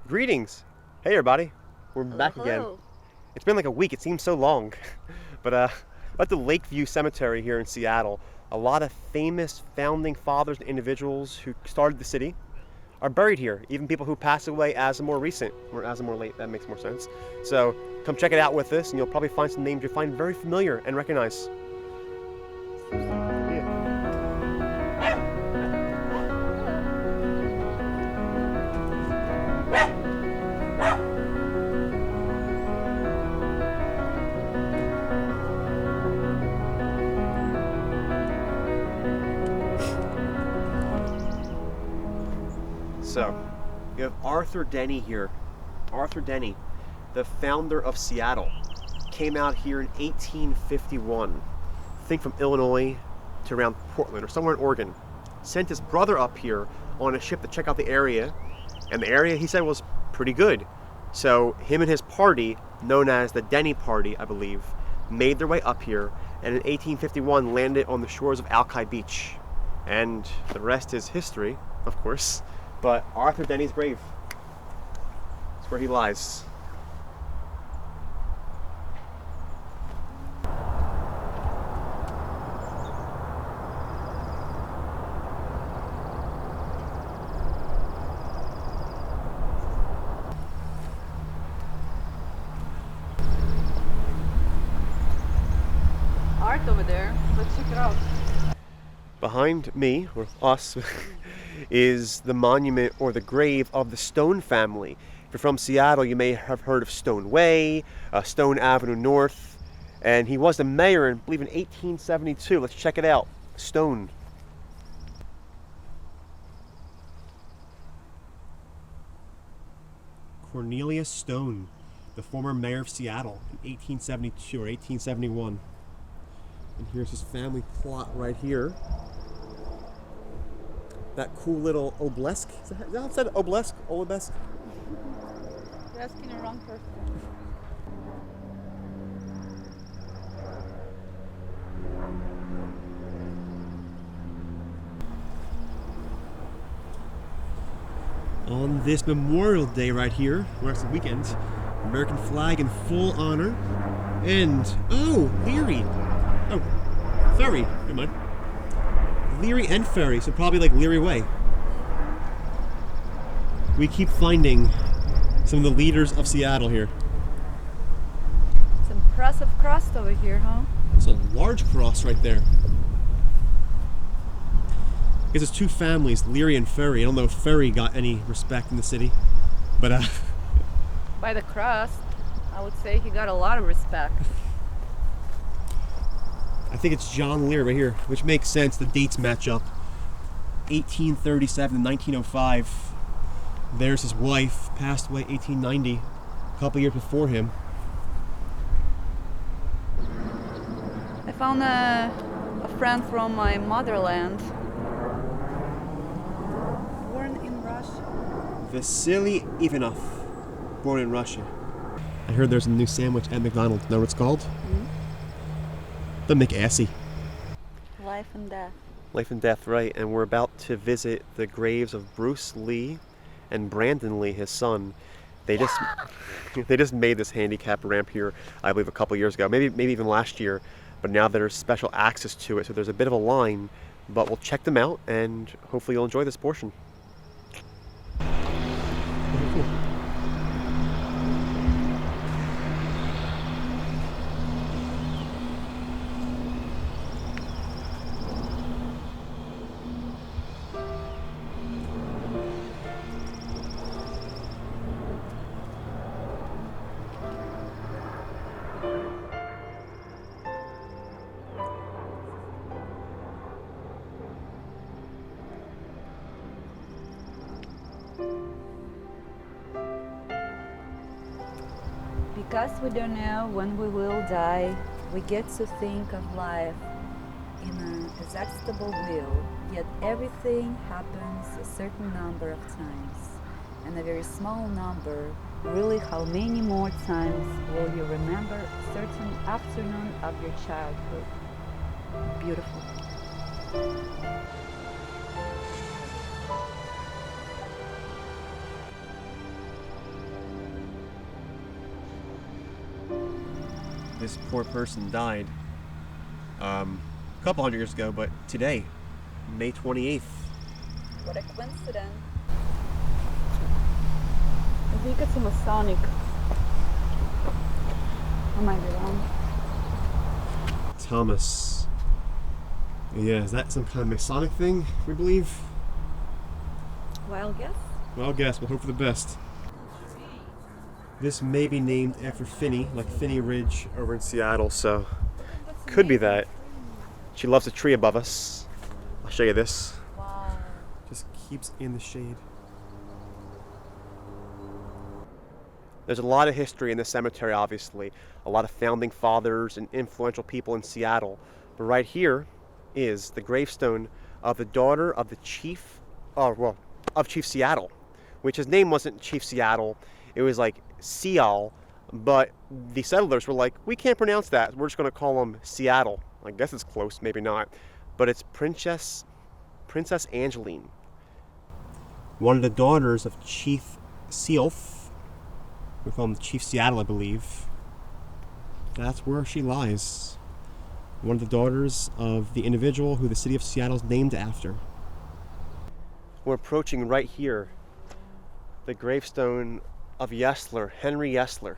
Greetings. Hey everybody. We're back again. Hello. It's been like a week. It seems so long. But at the Lakeview Cemetery here in Seattle, a lot of famous founding fathers and individuals who started the city are buried here. Even people who passed away as of more recent, or as of more late. That makes more sense. So come check it out with us, and you'll probably find some names you find very familiar and recognize. So, you have Arthur Denny here. Arthur Denny, the founder of Seattle, came out here in 1851. I think from Illinois to around Portland or somewhere in Oregon. Sent his brother up here on a ship to check out the area, and the area, he said, was pretty good. So him and his party, known as the Denny Party, I believe, made their way up here, and in 1851 landed on the shores of Alki Beach. And the rest is history, of course. But Arthur Denny's grave is where he lies. Art over there. Let's check it out. Behind me, or us, is the monument or the grave of the Stone family. If you're from Seattle, you may have heard of Stone Way, Stone Avenue North, and he was the mayor, I believe, in 1872. Let's check it out. Stone. Cornelius Stone, the former mayor of Seattle in 1872 or 1871. And here's his family plot right here. That cool little obelisk. Is that how it said? Obelisk? Obelisk? You're asking the wrong person. On this Memorial Day right here, or it's the weekend, American flag in full honor. And, oh, Leary. Oh, ferry. Never mind. Leary and ferry, so probably like Leary Way. We keep finding some of the leaders of Seattle here. It's an impressive cross over here, huh? It's a large cross right there. I guess it's two families, Leary and Ferry. I don't know if Ferry got any respect in the city, but By the crust, I would say he got a lot of respect. I think it's John Leary right here, which makes sense. The dates match up. 1837 and 1905. There's his wife, passed away 1890, a couple years before him. I found a friend from my motherland. Born in Russia. Vasily Ivanov, born in Russia. I heard there's a new sandwich at McDonald's. Know what it's called? The McAssy. Life and death. Life and death, right. And we're about to visit the graves of Bruce Lee and Branden Lee, his son. They just made this handicap ramp here, I believe, a couple years ago, maybe even last year. But now there's special access to it, so there's a bit of a line. But we'll check them out, and hopefully you'll enjoy this portion. Because we don't know when we will die, we get to think of life in an exhaustible wheel, yet everything happens a certain number of times, and a very small number. Really, how many more times will you remember a certain afternoon of your childhood? Beautiful. this poor person died a couple hundred years ago, but today, May 28th. What a coincidence. I think it's a Masonic. I might be wrong. Thomas. Yeah, is that some kind of Masonic thing, we believe? Wild guess? Wild guess, we'll hope for the best. This may be named after Phinney, like Phinney Ridge over in Seattle, so could be that. She loves a tree above us. I'll show you this. Wow. Just keeps in the shade. There's a lot of history in the cemetery, obviously. A lot of founding fathers and influential people in Seattle. But right here is the gravestone of the daughter of the chief, of Chief Seattle, which his name wasn't Chief Seattle. It was like Seal, but the settlers were like, we can't pronounce that. We're just going to call him Seattle. I guess it's close, maybe not. But it's Princess Angeline. One of the daughters of Chief Sealth. We call him Chief Seattle, I believe. That's where she lies. One of the daughters of the individual who the city of Seattle is named after. We're approaching right here the gravestone of Yesler, Henry Yesler.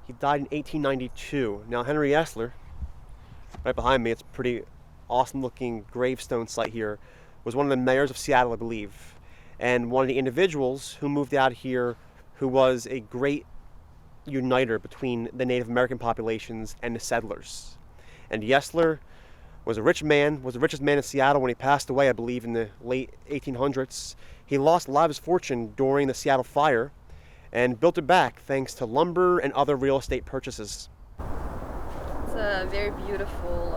He died in 1892. Now, Henry Yesler, right behind me, it's a pretty awesome looking gravestone site here, was one of the mayors of Seattle, I believe, and one of the individuals who moved out here who was a great uniter between the Native American populations and the settlers. And Yesler was a rich man, was the richest man in Seattle when he passed away, I believe, in the late 1800s. He lost a lot of his fortune during the Seattle fire and built it back thanks to lumber and other real estate purchases. It's a very beautiful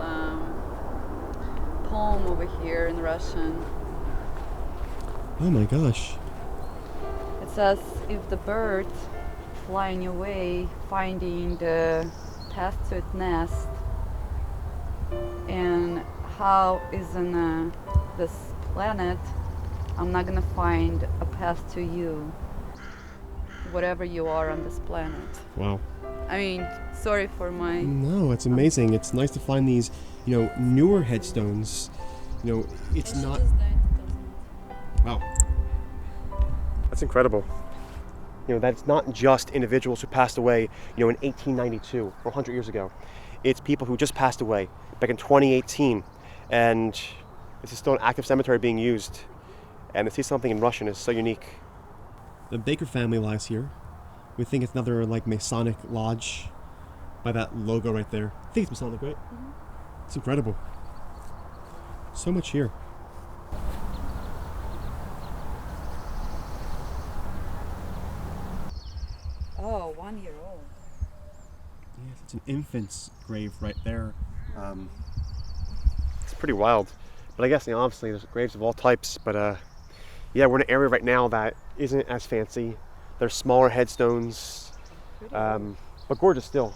poem over here in Russian. Oh my gosh. It says, if the bird flying away, finding the path to its nest, and how is in this planet, I'm not gonna find a path to you, whatever you are on this planet. Wow. I mean, sorry for my... No, it's amazing. It's nice to find these, newer headstones. It's not... Wow. That's incredible. That's not just individuals who passed away, in 1892 or 100 years ago. It's people who just passed away back in 2018. And this is still an active cemetery being used. And to see something in Russian is so unique. The Baker family lies here. We think it's another Masonic lodge by that logo right there. I think it's Masonic, right? Mm-hmm. It's incredible. So much here. Oh, 1 year old. Yes, it's an infant's grave right there. It's pretty wild. But I guess, obviously there's graves of all types. But yeah, we're in an area right now that isn't as fancy. There's smaller headstones, but gorgeous still.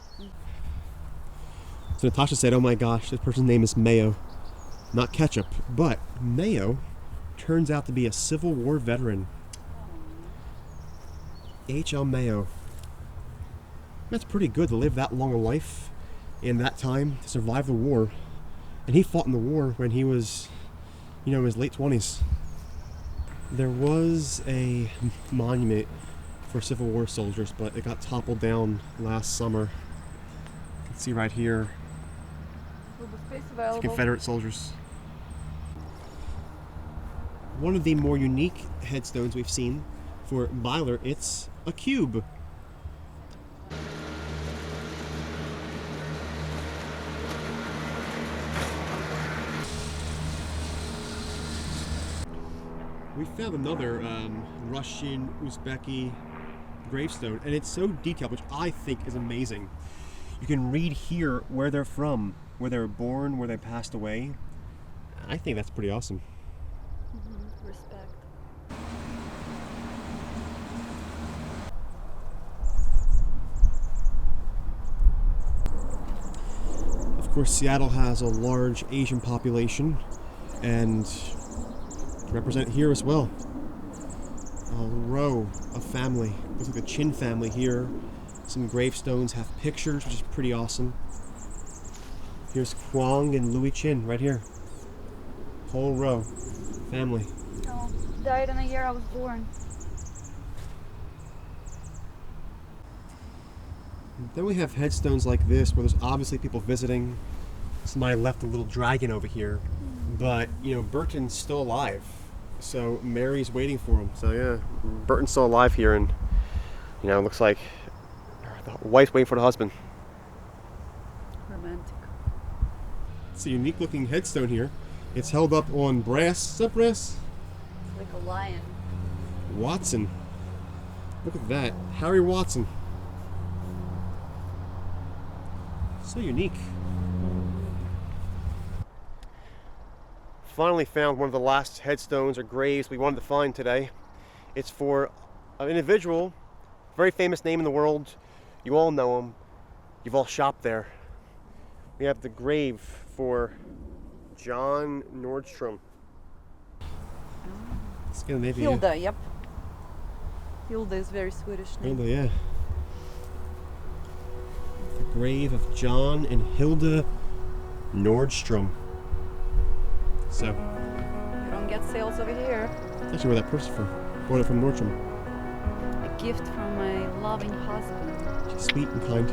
So Natasha said, oh my gosh, this person's name is Mayo. Not ketchup, but Mayo turns out to be a Civil War veteran. H.L. Mayo. That's pretty good to live that long a life in that time to survive the war. And he fought in the war when he was, in his late 20s. There was a monument for Civil War soldiers, but it got toppled down last summer. You can see right here, it's Confederate soldiers. One of the more unique headstones we've seen for Byler, it's a cube. We found another Russian Uzbeki gravestone, and it's so detailed, which I think is amazing. You can read here where they're from, where they were born, where they passed away. I think that's pretty awesome. Mm-hmm. Respect. Of course, Seattle has a large Asian population, and represent here as well. A row of family. Looks like the Chin family here. Some gravestones have pictures, which is pretty awesome. Here's Kwong and Louis Chin right here. Whole row. Family. Oh, died in the year I was born. Then we have headstones like this, where there's obviously people visiting. Somebody left a little dragon over here, but Burton's still alive, so Mary's waiting for him. So yeah, Burton's still alive here, and it looks like the wife's waiting for the husband. Romantic. It's a unique looking headstone here. It's held up on brass. Is that brass? It's like a lion. Watson. Look at that. Harry Watson. So unique. Finally found one of the last headstones or graves we wanted to find today. It's for an individual, very famous name in the world. You all know him. You've all shopped there. We have the grave for John Nordstrom. Hilda, yep. Hilda is very Swedish name. Hilda, yeah. The grave of John and Hilda Nordstrom. So. You don't get sales over here. That's actually where that purse is from. Bought it from Nordstrom. A gift from my loving husband. She's sweet and kind.